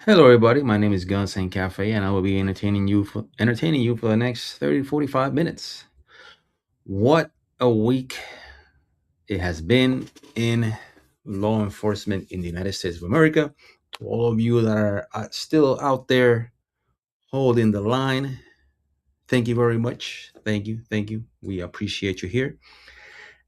Hello, everybody. My name is Gun Saint Cafe, and I will be entertaining you for the next 30 to 45 minutes. What a week it has been in law enforcement in the United States of America. To all of you that are still out there holding the line, thank you very much. Thank you. Thank you. We appreciate you here.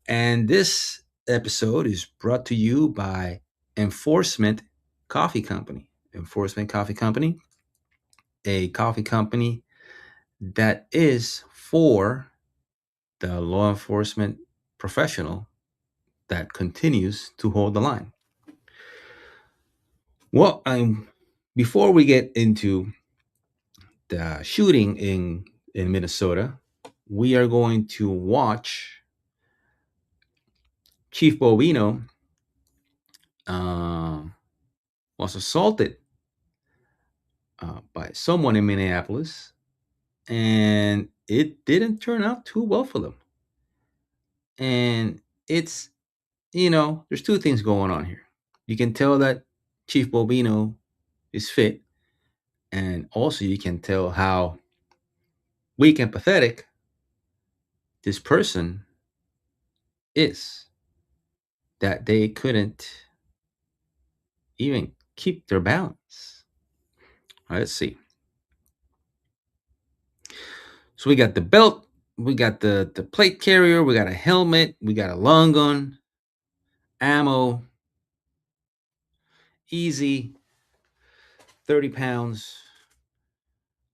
And this episode is brought to you by Enforcement Coffee Company. Enforcement Coffee Company, a coffee company that is for the law enforcement professional that continues to hold the line. Well, before we get into the shooting in Minnesota, we are going to watch Chief Bovino uh, was assaulted by someone in Minneapolis, and it didn't turn out too well for them. And it's there's two things going on here. You can tell that Chief Bobino is fit, and also you can tell how weak and pathetic this person is, that they couldn't even keep their balance. All right, let's see. So we got the belt, we got the plate carrier, we got a helmet, we got a long gun, ammo, easy, 30 pounds,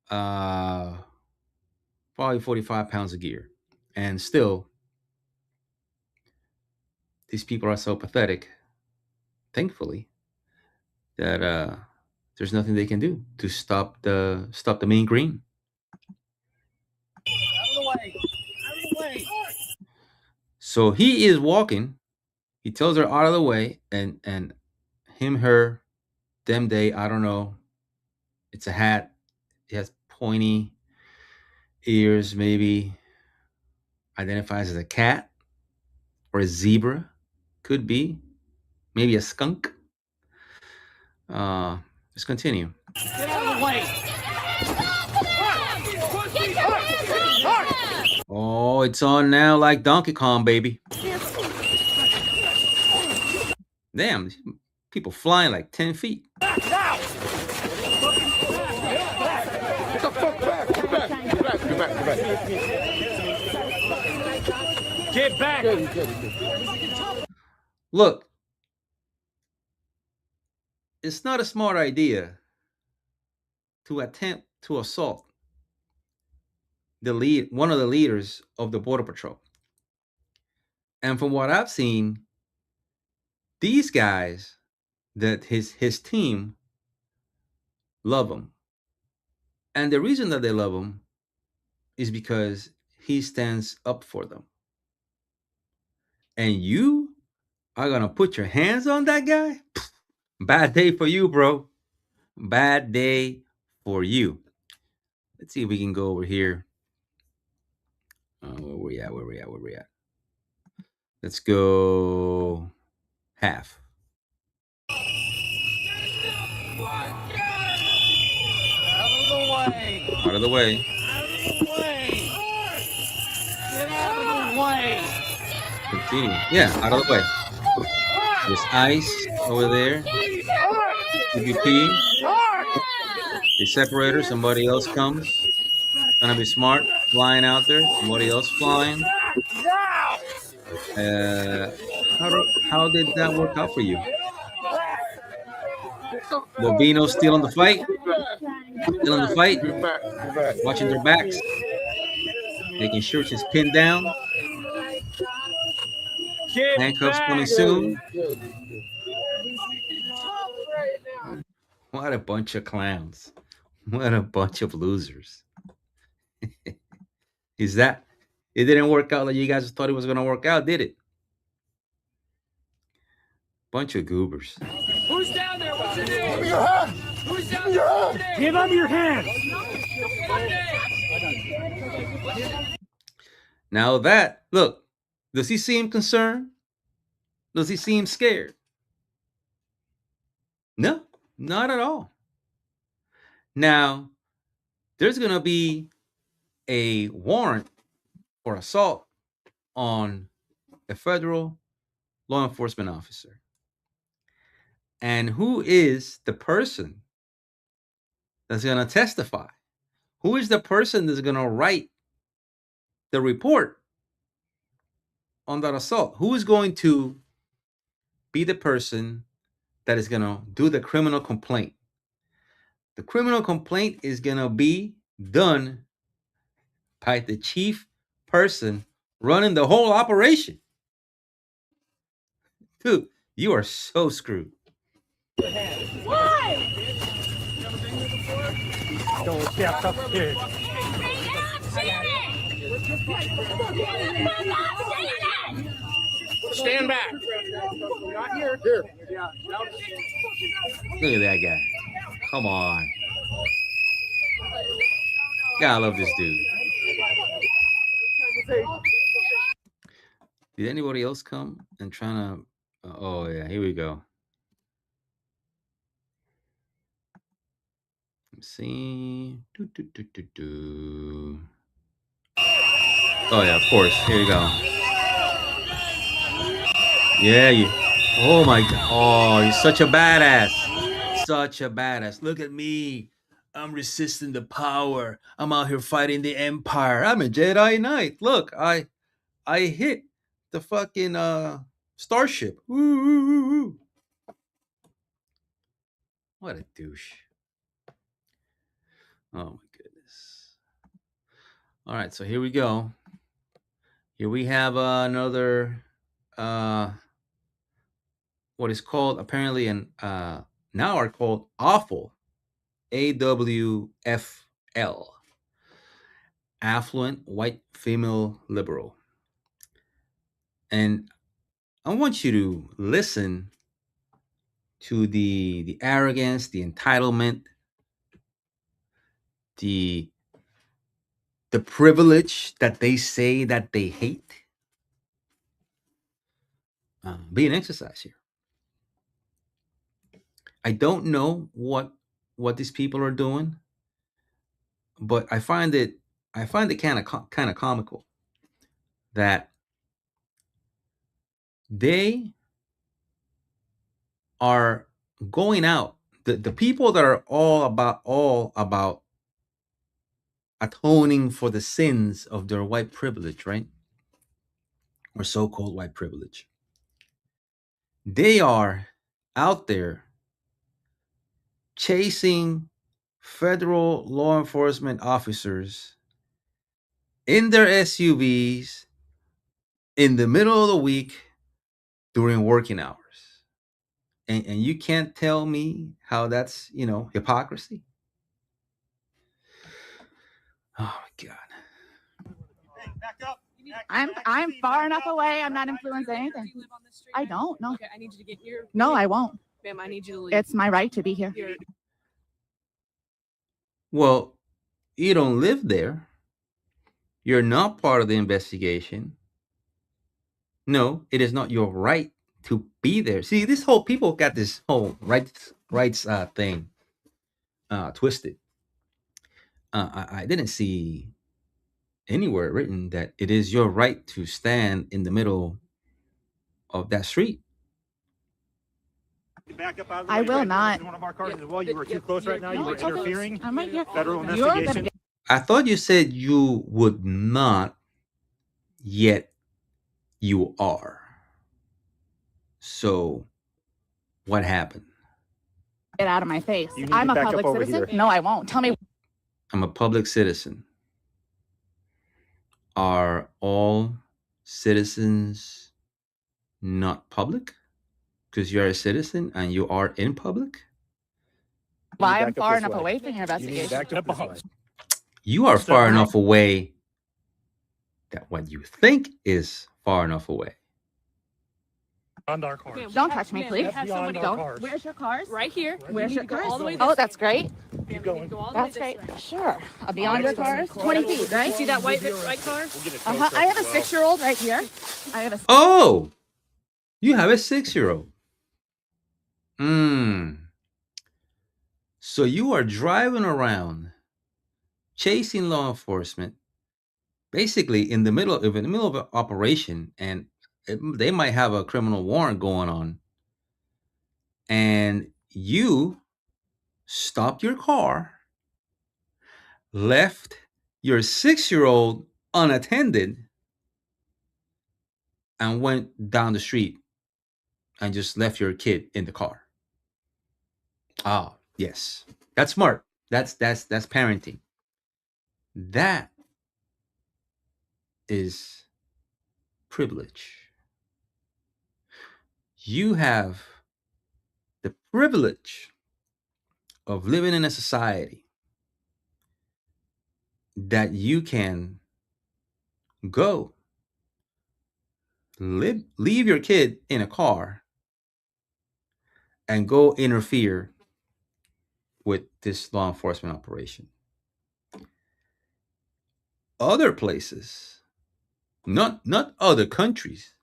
uh, probably 45 pounds of gear. And still, these people are so pathetic, thankfully, that there's nothing they can do to stop the mean green. So he is walking. He tells her out of the way, and him, her, them, they. I don't know. It's a hat. It has pointy ears. Maybe identifies as a cat or a zebra. Could be. Maybe a skunk. Let's continue. Get out of the way. Oh, it's on now like Donkey Kong, baby. Damn, people flying like 10 feet. Get the fuck back. Get back. Get back. Look, it's not a smart idea to attempt to assault one of the leaders of the Border Patrol. And from what I've seen, these guys, that his team, love him. And the reason that they love him is because he stands up for them. And you are gonna put your hands on that guy? Bad day for you, bro. Bad day for you. Let's see if we can go over here. Where we at? Let's go half. Out of the way. Get out of the way. Continue. Yeah, out of the way. There's ice over there. PvP. The separator. Somebody else comes. Gonna be smart. Flying out there. Somebody else flying. How did that work out for you? Bovino still in the fight. Watching their backs. Making sure she's pinned down. Handcuffs coming soon. What a bunch of clowns. What a bunch of losers. Is that it didn't work out like you guys thought it was going to work out, did it? Bunch of goobers. Who's down there? What's your name? Give me your hand. Who's down there? Give him your hand. Now look, does he seem concerned? Does he seem scared? No, not at all. Now, there's going to be a warrant for assault on a federal law enforcement officer. And who is the person that's going to testify? Who is the person that's going to write the report on that assault? Who is going to be the person that is going to do the criminal complaint? The criminal complaint is going to be done by the chief person running the whole operation. Dude, you are so screwed. Why? Don't step up here. Stand back. Not here. Here. Yeah. Look at that guy. Come on. God, I love this dude. Did anybody else come and trying to? Oh yeah, here we go. Let's see. Oh yeah, of course. Here you go. Yeah, you. Oh my God. Oh, you're such a badass. Such a badass. Look at me. I'm resisting the power. I'm out here fighting the Empire. I'm a Jedi Knight. Look, I hit the fucking starship. Woo, woo, woo, woo. What a douche. Oh my goodness. All right, so here we go. Here we have another what is called apparently an now are called awful AWFL, affluent white female liberal. And I want you to listen to the arrogance, the entitlement, the privilege that they say that they hate being exercised here. I don't know what these people are doing, but I find it kind of comical that they are going out. The people that are all about atoning for the sins of their white privilege, right? Or so-called white privilege. They are out there chasing federal law enforcement officers in their SUVs in the middle of the week during working hours. And you can't tell me how that's, hypocrisy. Oh my God. Hey, back up. I'm far enough away. I'm not influencing anything. You live on this street? I don't. No. Okay, I need you to get your. No, I won't. Ma'am, I need you to leave. It's my right to be here. Here. Well, you don't live there. You're not part of the investigation. No, it is not your right to be there. See, this whole people got this whole rights thing twisted. I didn't see anywhere written that it is your right to stand in the middle of that street. Back up out of the I way. will Right, not. this is one of our cars as well. You were too close right now. You were it's okay. interfering. I'm right here. Federal You're investigation. gonna I thought you said you would not, yet you are. So, what happened? get out of my face. You need I'm to a back up public over citizen. here. No, I won't. Tell me. I'm a public citizen. Are all citizens not public? Because you're a citizen and you are in public? Why back I'm up far this enough way. away from your You need to investigation. back up this way. You are Step far back. enough away that what you think is far enough away. On our cars. Ma'am, Don't we touch me, have- please. We have Beyond somebody our Don't. cars. Where's your cars? right here. Where's You your need to go cars? all the way Oh, this that's way. great. Ma'am, you need to going. go all the way That's this great. way. Sure. I'll be on your cars. 20 feet, right? You see that white car? We'll get it Uh-huh. close I up have a as well. 6-year-old right here. I have a. Oh, you have a 6-year-old. So you are driving around chasing law enforcement, basically in the middle of an operation, and they might have a criminal warrant going on, and you stopped your car, left your 6-year-old unattended, and went down the street and just left your kid in the car. Ah, yes, that's smart. That's parenting. That is privilege. You have the privilege of living in a society that you can go leave your kid in a car and go interfere with this law enforcement operation. Other places, not other countries,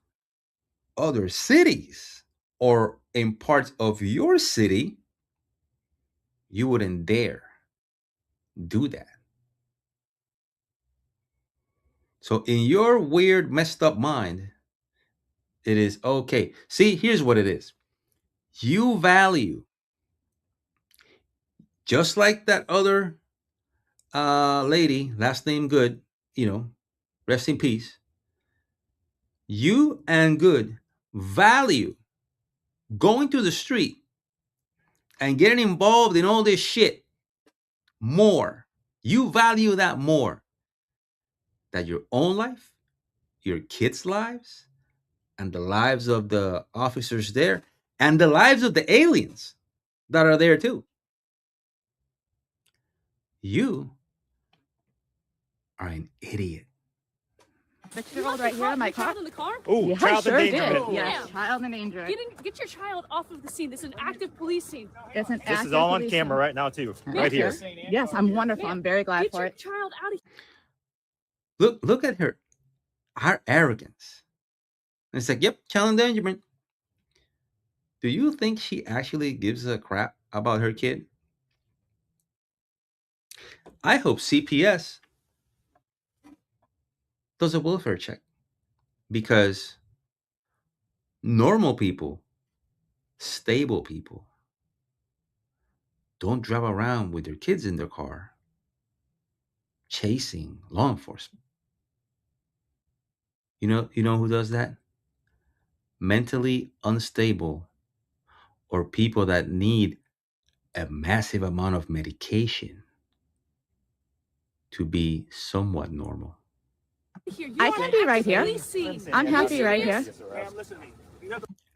other cities, or in parts of your city, you wouldn't dare do that. So in your weird, messed up mind, it is okay. See, here's what it is. You value, just like that other lady, last name Good, rest in peace. You and Good value going to the street and getting involved in all this shit more. You value that more than your own life, your kids' lives, and the lives of the officers there, and the lives of the aliens that are there too. You are an idiot. 6-year-old right here in my car. Child in the car? Oh, Yeah, child I sure endangerment. did. Yes, Yeah. child endangerment. Get your child off of the scene. This is an active police scene. It's an This active is all on police camera scene. right now too, right here. Yes, I'm wonderful. I'm very glad Get for your it. child out of Look at her arrogance. And it's like, yep, child endangerment. Do you think she actually gives a crap about her kid? I hope CPS does a welfare check, because normal people, stable people, don't drive around with their kids in their car chasing law enforcement. You know who does that? Mentally unstable, or people that need a massive amount of medication to be somewhat normal. here. You I are can an be active right here. police scene. I'm happy right here. Ma'am, listen to me.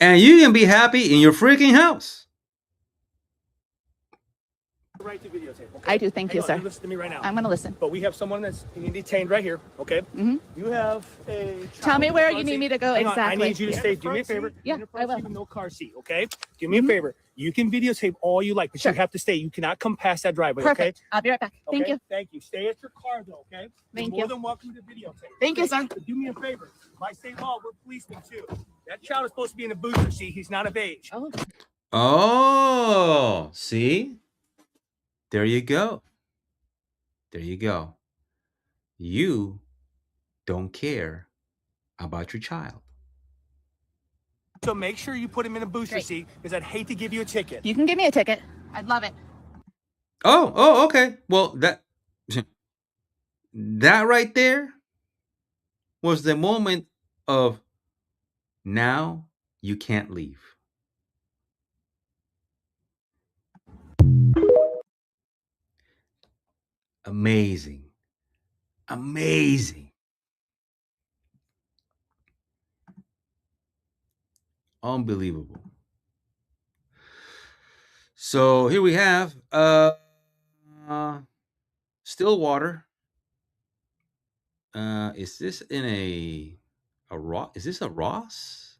And you can be happy in your freaking house. Right to videotape. Okay? I do. Thank you, Hang on, sir. listen to me right now. I'm going to listen. But we have someone that's being detained right here. Okay. Mhm. You have a. Tell me child where in the you front need seat. me to go Hang on, exactly. I need you to stay. Do me a favor. Yeah, In the front I will. seat with no car seat. Okay. Do me a favor. You can videotape all you like, but Sure. you have to stay. You cannot come past that driveway. Perfect. Okay. I'll be right back. Thank Okay? you. Thank you. Stay at your car though. Okay. Thank You're more you. than welcome to videotape. Thank you, Okay? sir. But do me a favor. By state law, we're policemen too. That child is supposed to be in the booster seat. He's not of age. Oh, Oh, see? There you go. There you go. You don't care about your child. So make sure you put him in a booster Great. seat, because I'd hate to give you a ticket. you can give me a ticket. I'd love it. Oh, okay. Well, that right there was the moment of, now you can't leave. Amazing. Amazing. Unbelievable. So here we have Stillwater. Is this in a Ross? Is this a Ross?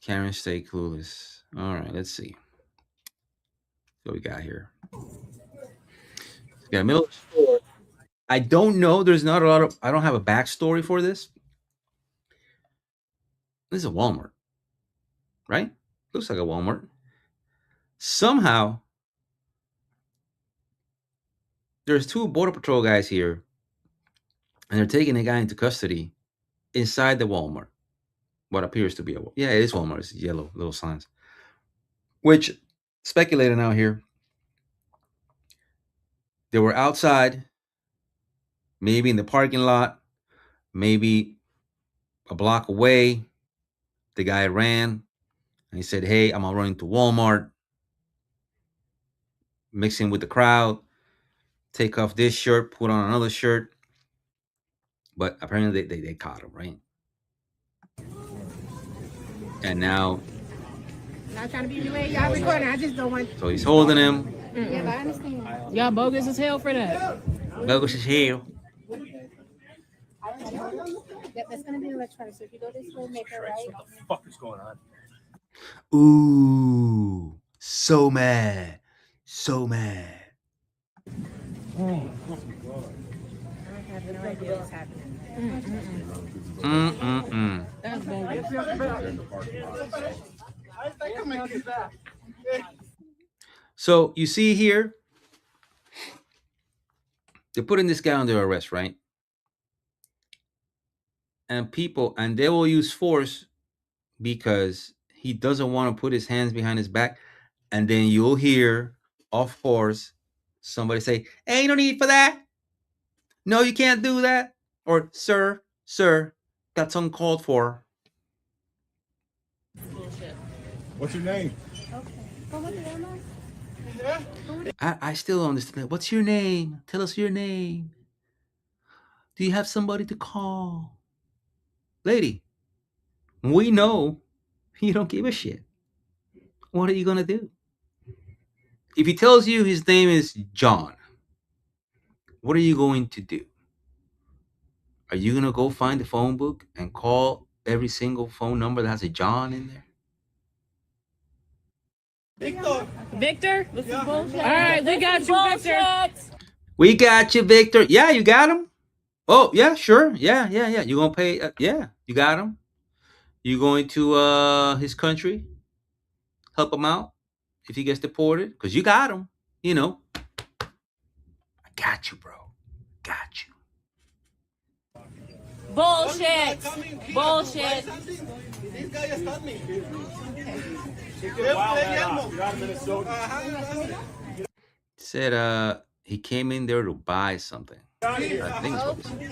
Karen, stay clueless. All right, let's see what we got here. We got a middle store. I don't know. There's not a lot of. I don't have a backstory for this. This is a Walmart, right? Looks like a Walmart. Somehow, there's two Border Patrol guys here, and they're taking a guy into custody inside the Walmart. What appears to be a yeah, it is Walmart. It's yellow little signs. Which speculating out here, they were outside, maybe in the parking lot, maybe a block away. The guy ran and he said, "Hey, I'm gonna run into Walmart, mixing with the crowd, take off this shirt, put on another shirt." But apparently they caught him, right? And now, Not trying to be way y'all recording. I just don't want. so he's holding him. Yeah, but I understand. Y'all bogus as hell for that. Bogus as hell. Yep, that's gonna be electronic. So if you go this way, make it right. What the fuck is going on? Ooh, so mad, so mad. I have no idea what's happening. That's bogus. So you see here, they're putting this guy under arrest, right? And they will use force because he doesn't want to put his hands behind his back. And then you'll hear, of course, somebody say, "Ain't no need for that. No, you can't do that." Or, sir, that's uncalled for. What's your name? I still don't understand. What's your name? Tell us your name. Do you have somebody to call? Lady, we know you don't give a shit. What are you going to do? If he tells you his name is John, what are you going to do? Are you going to go find the phone book and call every single phone number that has a John in there? Victor? This is bullshit. All right, we got you, Victor. We got you, Victor. Yeah, you got him. Oh, yeah, sure. Yeah. You going to pay? Yeah, you got him. You going to his country? Help him out if he gets deported? Because you got him. You know. I got you, bro. Got you. Bullshit. Bullshit. This guy stopped me. Said he came in there to buy something. I think it's what he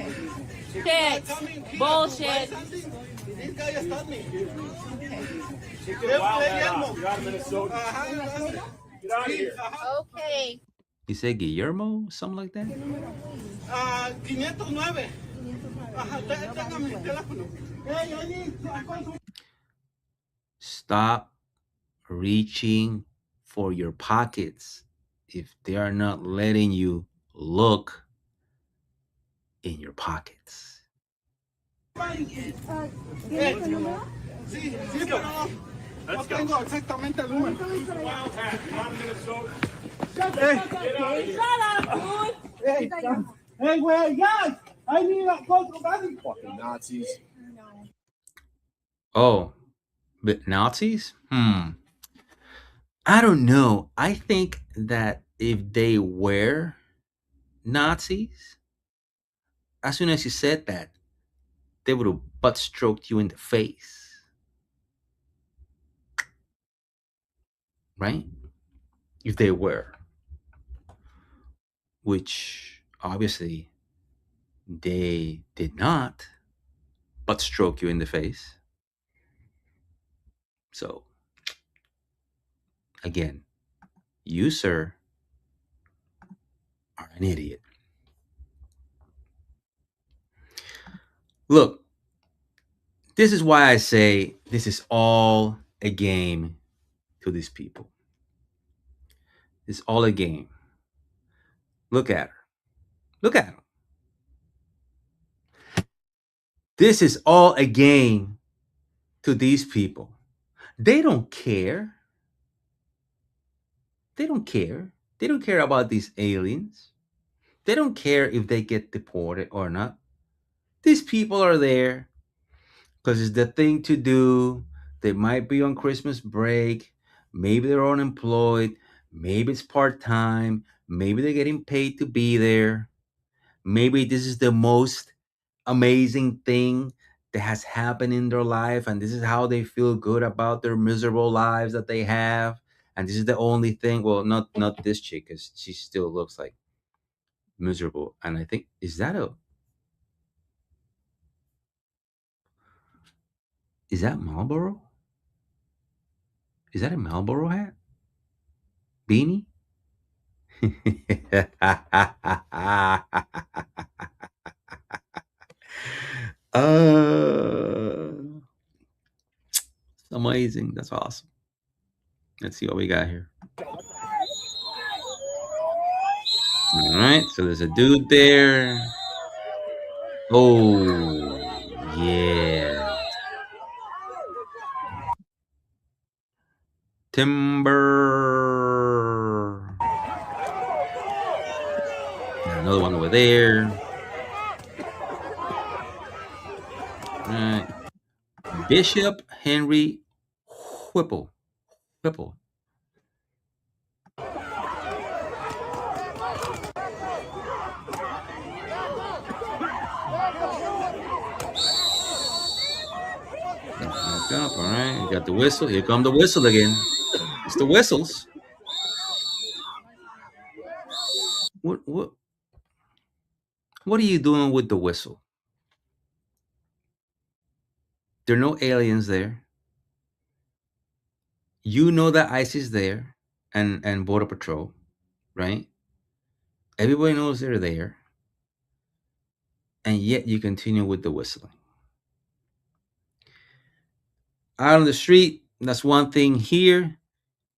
said. Shit. Bullshit. This guy stopped me. Okay. He said Guillermo, something like that. 509. Téngame el teléfono. Stop reaching for your pockets if they are not letting you look in your pockets. Sí, pero no tengo exactamente el número. Hey, güey, guys! I need a contraband. Fucking Nazis. Oh, but Nazis? I don't know. I think that if they were Nazis, as soon as you said that, they would have butt stroked you in the face. Right? If they were. Which obviously they did not butt stroke you in the face. So, again, you, sir, are an idiot. Look, this is why I say this is all a game to these people. It's all a game. Look at her. Look at him. This is all a game to these people. They don't care. They don't care. They don't care about these aliens. They don't care if they get deported or not. These people are there because it's the thing to do. They might be on Christmas break. Maybe they're unemployed. Maybe it's part-time. Maybe they're getting paid to be there. Maybe this is the most amazing thing that has happened in their life, and this is how they feel good about their miserable lives that they have. And this is the only thing. Well, not this chick, because she still looks like miserable. And I think, is that Marlboro? Is that a Marlboro hat? Beanie? uh, Amazing. That's awesome. Let's see what we got here. All right. So there's a dude there. Oh, yeah. Timber. Got another one over there. All right. Bishop Henry Whipple. Whipple. Back up. All right. You got the whistle. Here come the whistle again. It's the whistles. What are you doing with the whistle? There are no aliens there. You know that ICE is there, and Border Patrol, right? Everybody knows they're there, and yet you continue with the whistling. Out on the street, that's one thing. Here,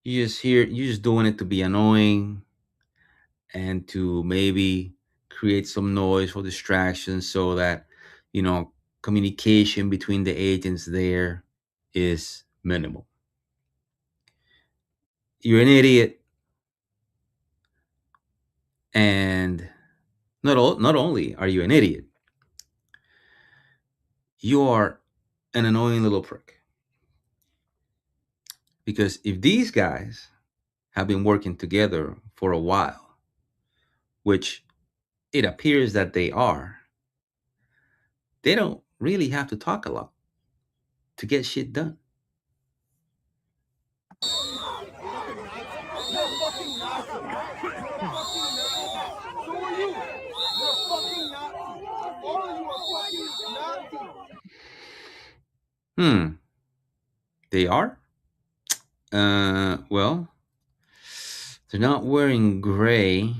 you're just doing it to be annoying and to maybe create some noise for distraction, so that communication between the agents there is minimal. You're an idiot, and not only are you an idiot, you are an annoying little prick. Because if these guys have been working together for a while, which it appears that they are, they don't really have to talk a lot to get shit done. They are? Well, they're not wearing gray.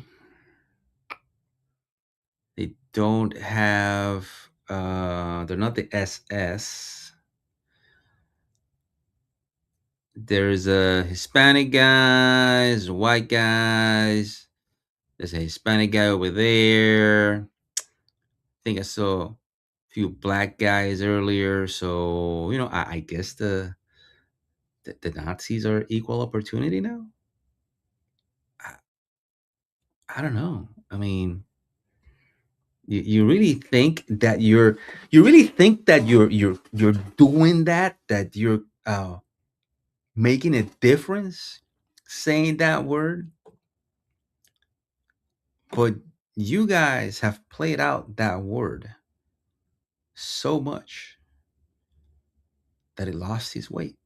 They don't have, they're not the SS. There's a Hispanic guys, white guys. There's a Hispanic guy over there. I think I saw a few black guys earlier. So, I guess the Nazis are equal opportunity now. I don't know. I mean, you really think that you're doing that you're making a difference saying that word? But you guys have played out that word so much that it lost its weight.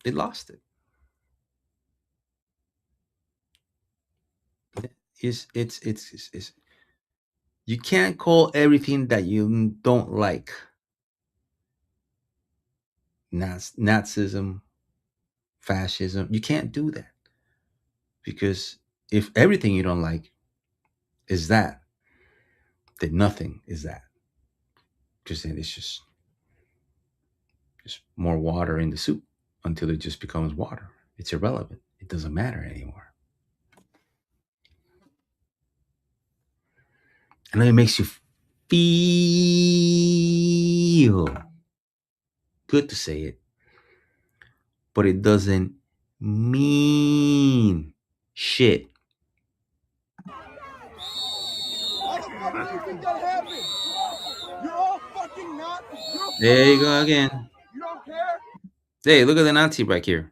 It lost it. It's you can't call everything that you don't like Nazism, fascism. You can't do that, because if everything you don't like is that, then nothing is that. Because then it's just more water in the soup until it just becomes water. It's irrelevant. It doesn't matter anymore. I know it makes you feel good to say it, but it doesn't mean shit. There you go again. You don't care? Hey, look at the Nazi back here.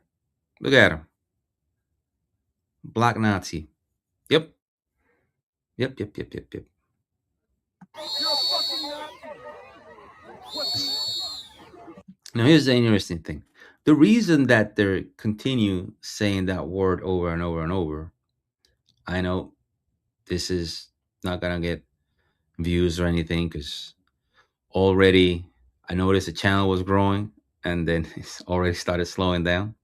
Look at him. Black Nazi. Yep. Yep. Now, here's the interesting thing. The reason that they continue saying that word over and over and over, I know this is not going to get views or anything because already I noticed the channel was growing and then it's already started slowing down.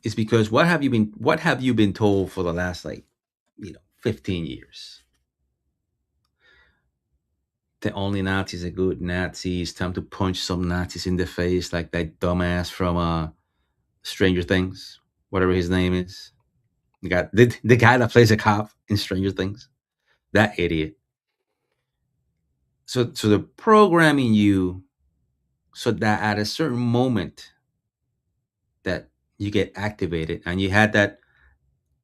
It's because what have you been told for the last 15 years? The only Nazis are good Nazis. Time to punch some Nazis in the face, like that dumbass from Stranger Things, whatever his name is. The guy that plays a cop in Stranger Things, that idiot. So they're programming you so that at a certain moment that you get activated, and you had that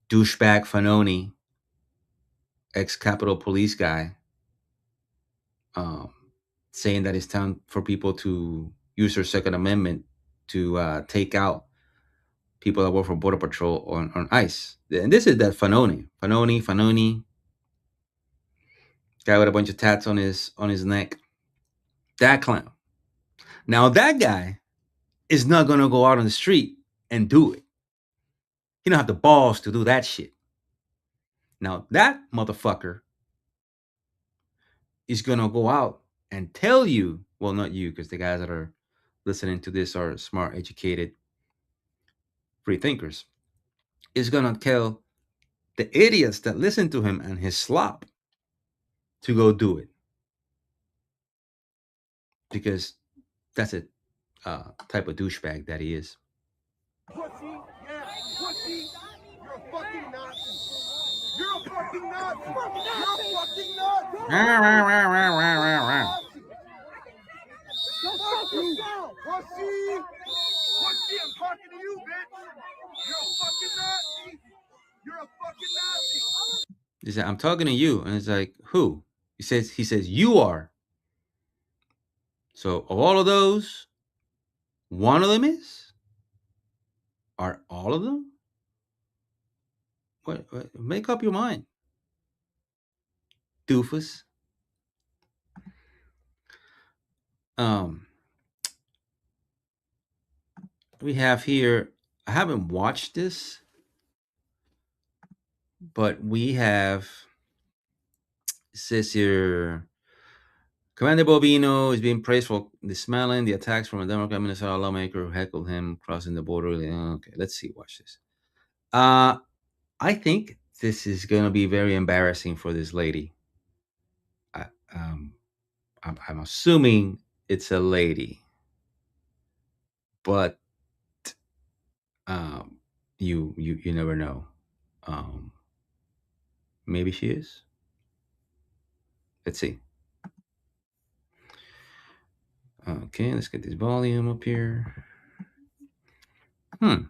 douchebag Fanoni, ex-Capitol Police guy, saying that it's time for people to use their Second Amendment to take out people that work for Border Patrol on ICE. And this is that Fanoni, guy with a bunch of tats on his neck. That clown. Now that guy is not gonna go out on the street and do it. He don't have the balls to do that shit. Now that motherfucker is gonna go out and tell you, well, not you, because the guys that are listening to this are smart, educated, free thinkers, is gonna tell the idiots that listen to him and his slop to go do it. Because that's a type of douchebag that he is. Pussy, yeah, pussy. You're a fucking Nazi. You're a fucking Nazi. You're a fucking Nazi. Fuck you, pussy. Pussy, I'm talking to you, bitch. You're a fucking Nazi. You're a fucking Nazi. He said, I'm talking to you. And it's like, who? He says, you are. So of all of those, one of them is? Are all of them? What make up your mind, doofus. We have here, I haven't watched this, but we have, it says here, Commander Bovino is being praised for dismantling the attacks from a Democrat Minnesota lawmaker who heckled him crossing the border. Okay, let's see. Watch this. I think this is going to be very embarrassing for this lady. I'm assuming it's a lady, but you never know. Maybe she is. Let's see. Okay, let's get this volume up here. There's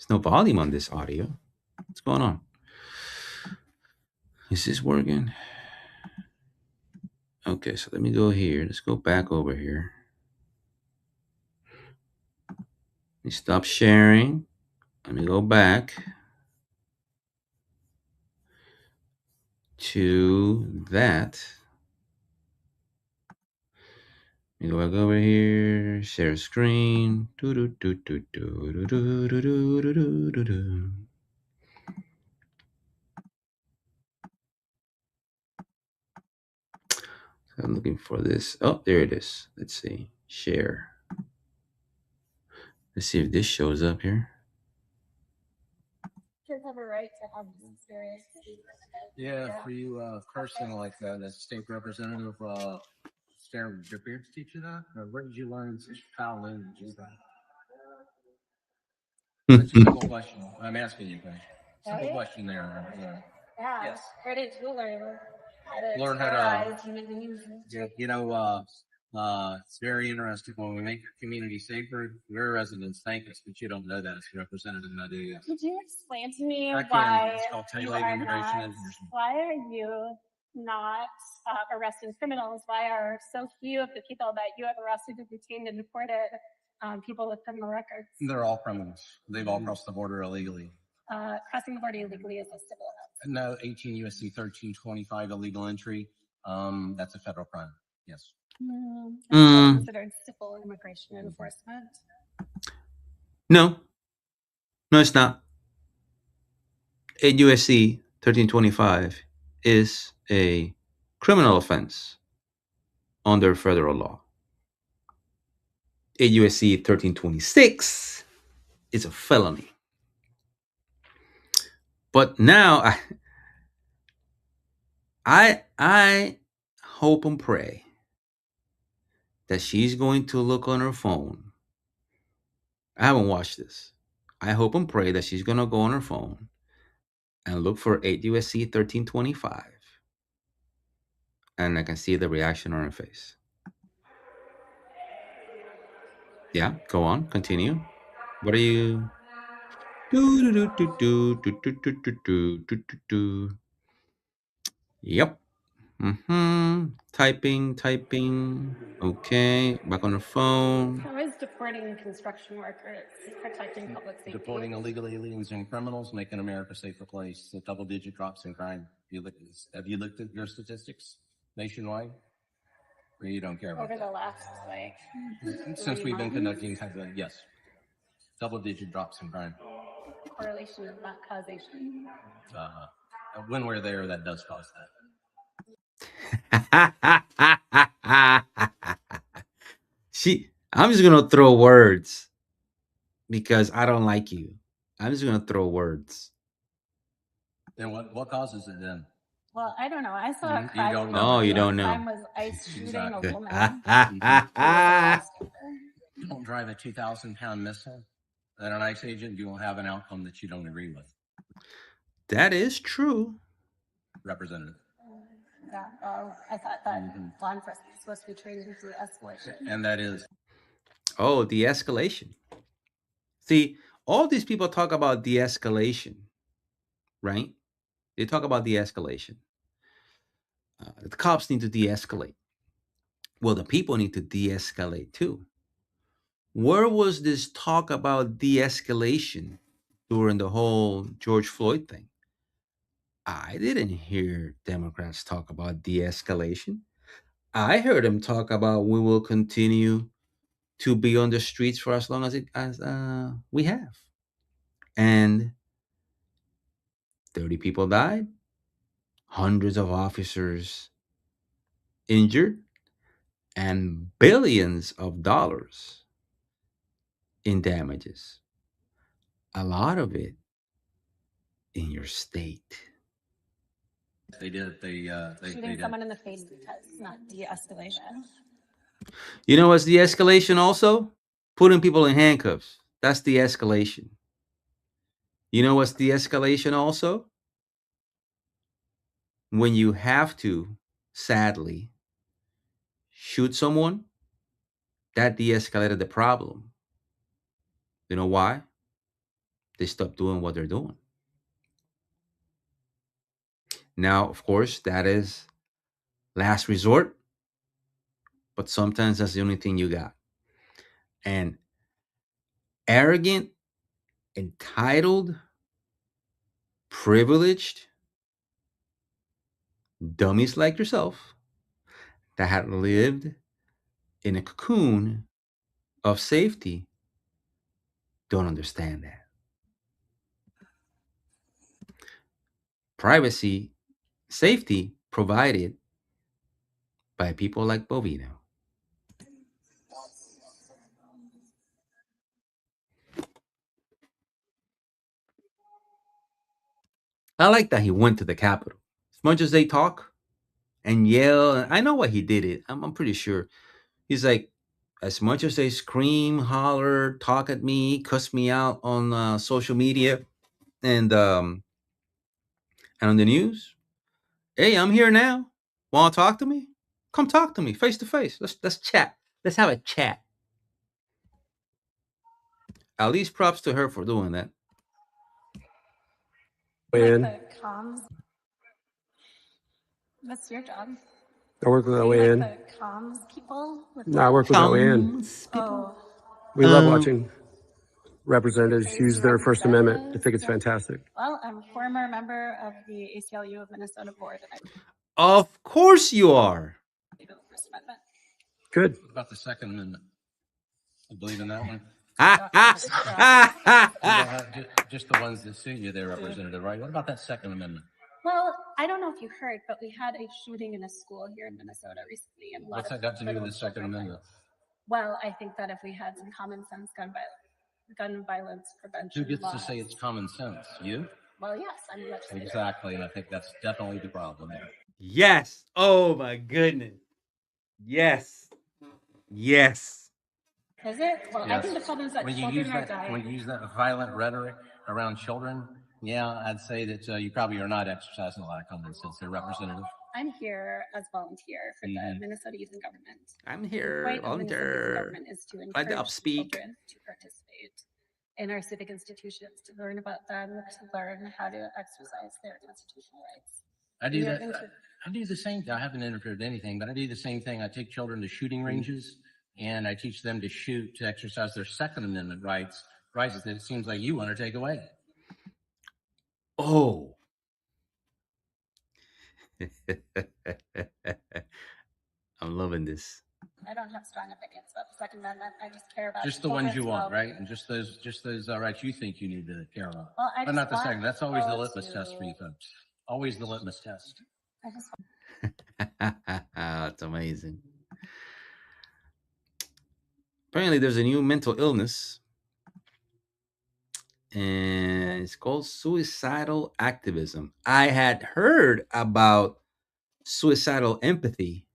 no volume on this audio. What's going on? Is this working? Okay, so let me go here. Let's go back over here. Let me stop sharing. Let me go back to that. Let me go back over here. Share screen. I'm looking for this. Oh, there it is. Let's see. Share. Let's see if this shows up here. Kids have a right to have this experience. Yeah, for you cursing like the state representative, Sarah, did your parents teach you that? Or where did you learn such foul language? That's a simple question. I'm asking you, guys. Simple question there. Yeah. Yes. Where did you learn? Learn how to, it's very interesting when we make your community safer. Your residents thank us, but you don't know that as a representative, not do you? Could you explain to me I can. why It's called you tailored are immigration not? enforcement. Why are you not arresting criminals? Why are so few of the people that you have arrested and detained and deported people with criminal records? They're all criminals. They've all crossed the border illegally. Crossing the border illegally is a civil offense. No, 18 USC 1325 illegal entry. That's a federal crime. Yes. It's still considered civil immigration enforcement. No, it's not. 8 USC 1325 is a criminal offense under federal law. 8 USC 1326 is a felony. But now I hope and pray that she's going to look on her phone. I haven't watched this. I hope and pray that she's going to go on her phone and look for 8 USC 1325. And I can see the reaction on her face. Yeah, go on, continue. What are you? Yep. Typing. Okay, back on the phone. How is deporting construction workers protecting public safety? Deporting illegal aliens and criminals, making America a safer place. The double-digit drops in crime. Have you looked at your statistics nationwide? Or you don't care about Over that? the last, Since we've been conducting, yes, double-digit drops in crime. correlation, not causation. When we're there, that does cause that. I'm just gonna throw words because I don't like you. I'm just gonna throw words. Then what causes it then? Well, I don't know. I saw a You crime. don't know. Oh, you don't know. Crime was ICE shooting Exactly. a woman. Who was a bystander. You don't drive a 2,000-pound missile at an ICE agent, you will have an outcome that you don't agree with. That is true. Representative. Yeah, I thought that law enforcement was supposed to be trained in de-escalation. And that is. Oh, de-escalation. See, all these people talk about de-escalation, right? They talk about de-escalation. The cops need to de-escalate. Well, the people need to de-escalate too. Where was this talk about de-escalation during the whole George Floyd thing? I didn't hear Democrats talk about de-escalation. I heard them talk about we will continue to be on the streets for as long as we have. And 30 people died, hundreds of officers injured, and billions of dollars in damages. A lot of it in your state. They did. Shooting someone in the face is not de-escalation. You know what's de-escalation also? Putting people in handcuffs. That's de-escalation. You know what's de-escalation also? When you have to, sadly, shoot someone, that de-escalated the problem. You know why? They stopped doing what they're doing. Now, of course, that is last resort, but sometimes that's the only thing you got. And arrogant, entitled, privileged dummies like yourself that had lived in a cocoon of safety don't understand that. Privacy, safety provided by people like Bovino. I like that he went to the Capitol. As much as they talk and yell, I know why he did it. I'm pretty sure. He's like, as much as they scream, holler, talk at me, cuss me out on social media and on the news, hey, I'm here now. Want to talk to me? Come talk to me face to face. Let's chat. Let's have a chat. At least props to her for doing that. What's your job? I work with Are you OAN. like the comms people? No, I work with OAN. Comes people. Oh, We love watching representatives praise use your their First Amendment. I representatives. think it's fantastic. Well, I'm a former member of the ACLU of Minnesota board, and I Of course you are. believe in the First Amendment. Good. What about the Second Amendment? You believe in that one? You don't have just the ones that suit you there, Representative, right? What about that Second Amendment? Well, I don't know if you heard, but we had a shooting in a school here in Minnesota recently. And What's that got to do with the Second Amendment? Well, I think that if we had some common sense gun violence prevention Who gets laws. to say it's common sense? You? Well, yes, I'm a legislator. Exactly, and I think that's definitely the problem there. Yes. Oh my goodness. Yes. Yes. Is it? Well, Yes. I think the problem is that When you children use are that, dying. when you use that violent rhetoric around children, yeah, I'd say that you probably are not exercising a lot of common sense there, Representative. I'm here as volunteer for the Minnesota Youth in Government. I'm The here, point of Minnesota Youth in volunteer. Government is to Glad to encourage upspeak. children to participate in our civic institutions, to learn about them, to learn how to exercise their constitutional rights. I do We are that. I do the same thing. I haven't interfered in anything, but I do the same thing. I take children to shooting ranges and I teach them to shoot, to exercise their Second Amendment rights that it seems like you want to take away. Oh. I'm loving this. I don't have strong opinions about the Second Amendment. I just care about Just the ones you children's want, well-being. right? And just those rights you think you need to care about. Well, I But just not the want second. That's always the people litmus test for you folks. Always the litmus test. I just That's amazing. Apparently, there's a new mental illness, and it's called suicidal activism. I had heard about suicidal empathy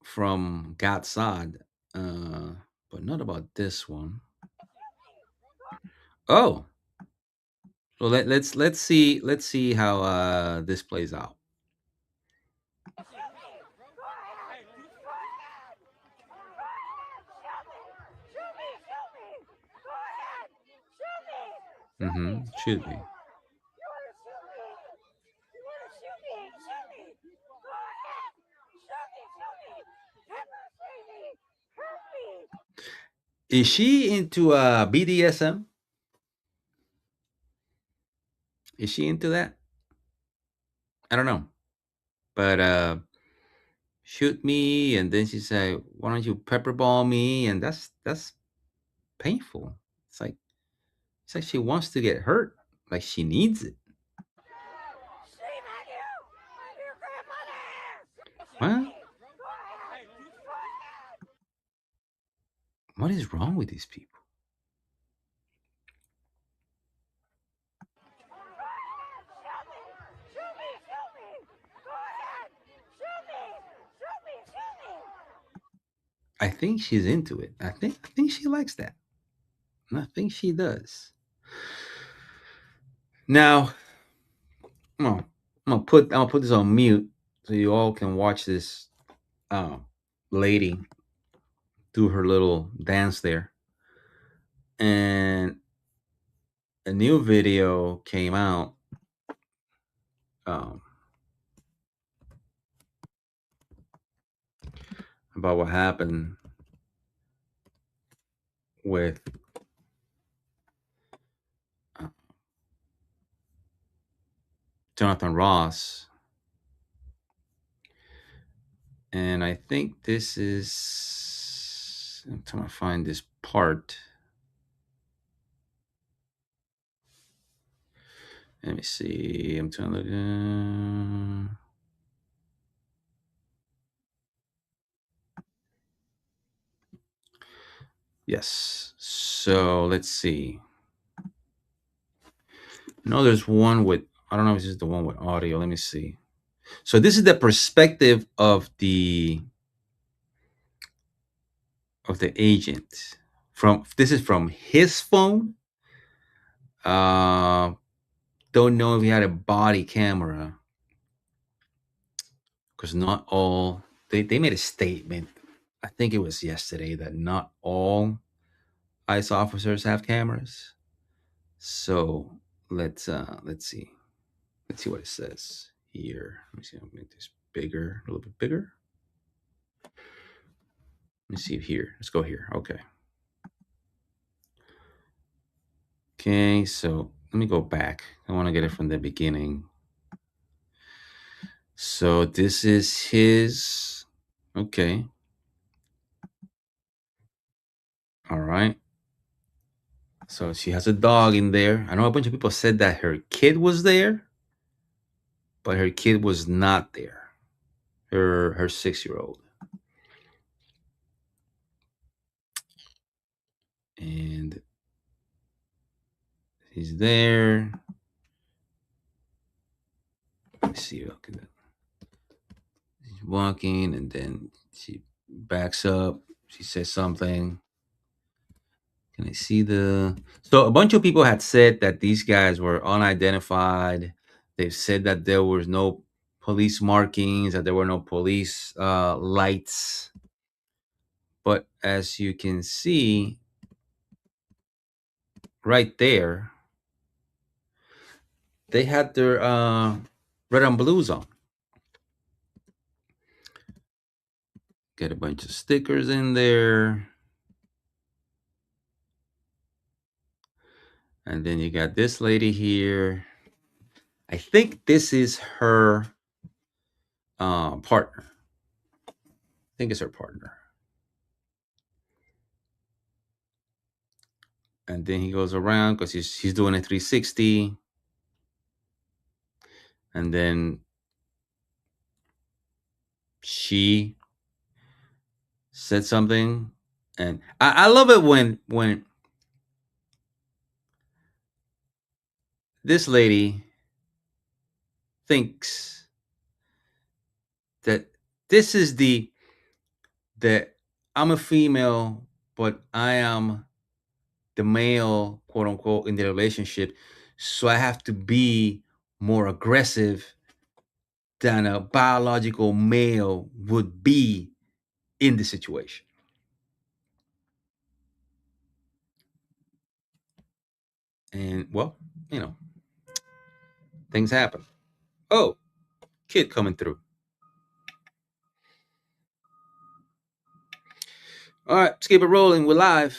from Gatsad, but not about this one. Oh, so let's see how this plays out. Should be. Is she into BDSM? Is she into that? I don't know. But shoot me, and then she said, "Why don't you pepperball me?" And that's painful. It's like she wants to get hurt, like she needs it. What? What is wrong with these people? I think she's into it. I think she likes that. I think she does. Now, I'm gonna put this on mute so you all can watch this lady do her little dance there. And a new video came out about what happened with Jonathan Ross. And I think this is, I'm trying to find this part. Let me see. I'm trying to look. Yes. So let's see. No, there's one with, I don't know if this is the one with audio. Let me see. So this is the perspective of the agent. This is from his phone. Don't know if he had a body camera, because not all they made a statement. I think it was yesterday that not all ICE officers have cameras. So let's see what it says here. Let me see. I'll make this bigger, a little bit bigger. Let me see here. Let's go here. Okay. Okay, so let me go back. I want to get it from the beginning. So this is his. Okay. All right. So she has a dog in there. I know a bunch of people said that her kid was there, but her kid was not there. Her 6-year-old. And he's there. Let's see. Okay. She's walking, and then she backs up. She says something. Can I see the? So a bunch of people had said that these guys were unidentified. They've said that there was no police markings, that there were no police lights. But as you can see right there, they had their red and blues on. Get a bunch of stickers in there. And then you got this lady here. I think this is her partner. I think it's her partner. And then he goes around because he's doing a 360. And then she said something. And I love it when this lady thinks that this is that I'm a female, but I am the male, quote unquote, in the relationship. So I have to be more aggressive than a biological male would be in the situation. And well, things happen. Oh, kid coming through. All right, let's keep it rolling. We're live.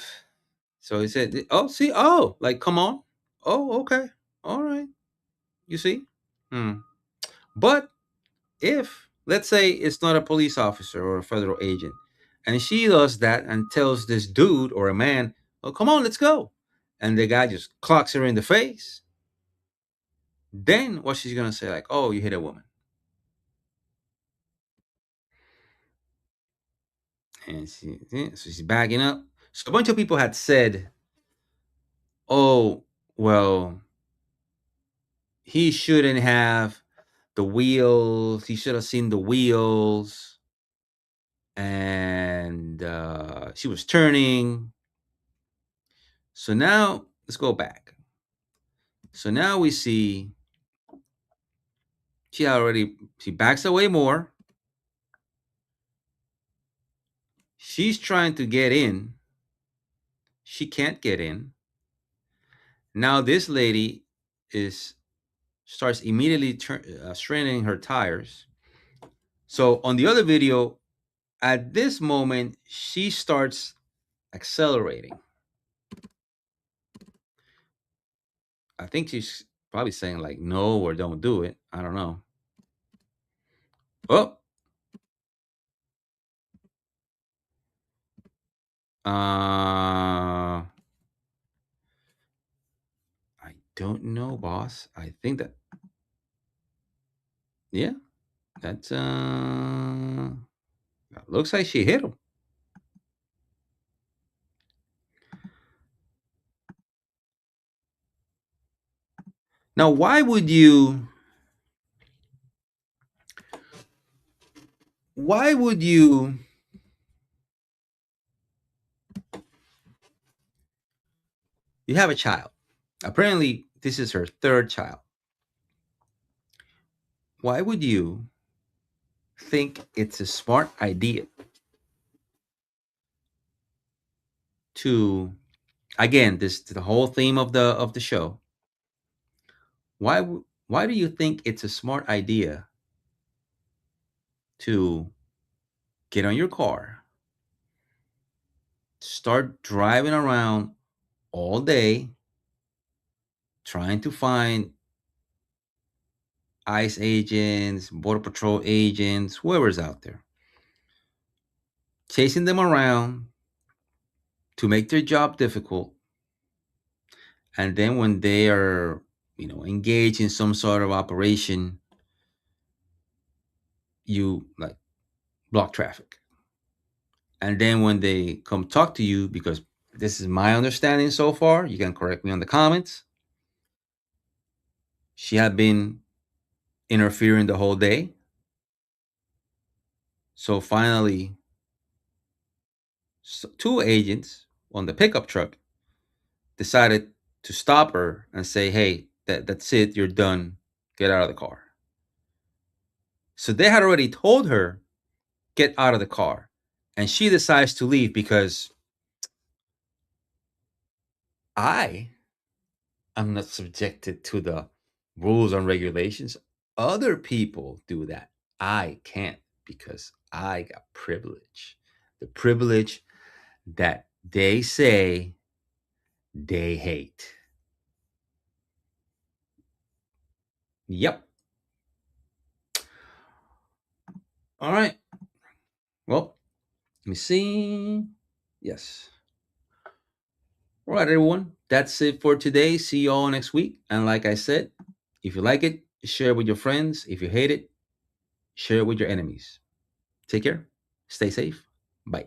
So he said, oh, see, oh, like, come on. Oh, okay. All right. You see? But if, let's say, it's not a police officer or a federal agent, and she does that and tells this dude or a man, oh, come on, let's go. And the guy just clocks her in the face. Then what she's going to say, like, oh, you hit a woman. And so she's backing up. So a bunch of people had said, oh, well, he shouldn't have the wheels. He should have seen the wheels. And she was turning. So now let's go back. So now we see she backs away more. She's trying to get in. She can't get in. Now this lady starts immediately straining her tires. So on the other video, at this moment, she starts accelerating. I think she's probably saying like no or don't do it. I don't know. Oh. I don't know, boss. I think that yeah, that's that looks like she hit him. Now, why would you you have a child? Apparently, this is her third child. Why would you think it's a smart idea to, again, this the whole theme of the show. Why why do you think it's a smart idea to get on your car, start driving around all day, trying to find ICE agents, Border Patrol agents, whoever's out there, chasing them around to make their job difficult. And then when they are, engaged in some sort of operation, you like block traffic. And then when they come talk to you, because this is my understanding so far, you can correct me on the comments, she had been interfering the whole day. So finally, two agents on the pickup truck decided to stop her and say, hey, that's it, you're done, get out of the car. So they had already told her, get out of the car. And she decides to leave because I am not subjected to the rules and regulations. Other people do that. I can't because I got privilege. The privilege that they say they hate. Yep. All right. Well, let me see. Yes. All right, everyone. That's it for today. See you all next week. And like I said, if you like it, share it with your friends. If you hate it, share it with your enemies. Take care. Stay safe. Bye.